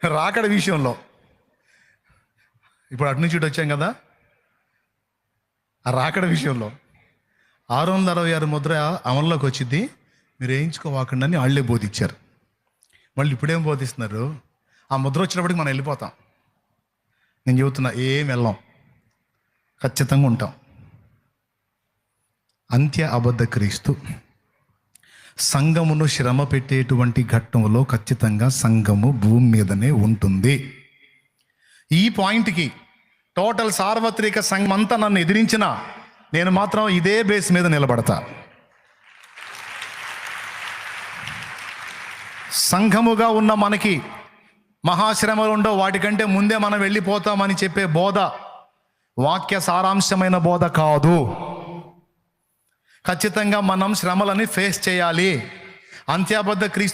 రాకడ విషయంలో ఇప్పుడు అటు నుంచి ఇటు వచ్చాం కదా, ఆ రాకడ విషయంలో 666 ముద్ర అమల్లోకి వచ్చింది. మీరు వేయించుకోవాకండి అని వాళ్ళే బోధించారు. మళ్ళీ ఇప్పుడేం బోధిస్తున్నారు? ఆ ముద్ర వచ్చినప్పటికి మనం వెళ్ళిపోతాం. నేను చెబుతున్నా, ఏం వెళ్ళాం, ఖచ్చితంగా ఉంటాం. అంత్య అబద్ధ క్రీస్తు సంఘమును శ్రమ పెట్టేటువంటి ఘట్టంలో ఖచ్చితంగా సంఘము భూమి మీదనే ఉంటుంది. ఈ పాయింట్కి టోటల్ సార్వత్రిక సంఘం అంతా నన్ను ఎదిరించిన నేను మాత్రం ఇదే బేస్ మీద నిలబడతా. సంఘముగా ఉన్న మనకి మహాశ్రమలు ఉండవు, వాటికంటే ముందే మనం వెళ్ళిపోతామని చెప్పే బోధ వాక్య సారాంశమైన బోధ కాదు. ఖచ్చితంగా మనం శ్రమలని ఫేస్ చేయాలి. అంత్యాబద్ధ క్రీస్తు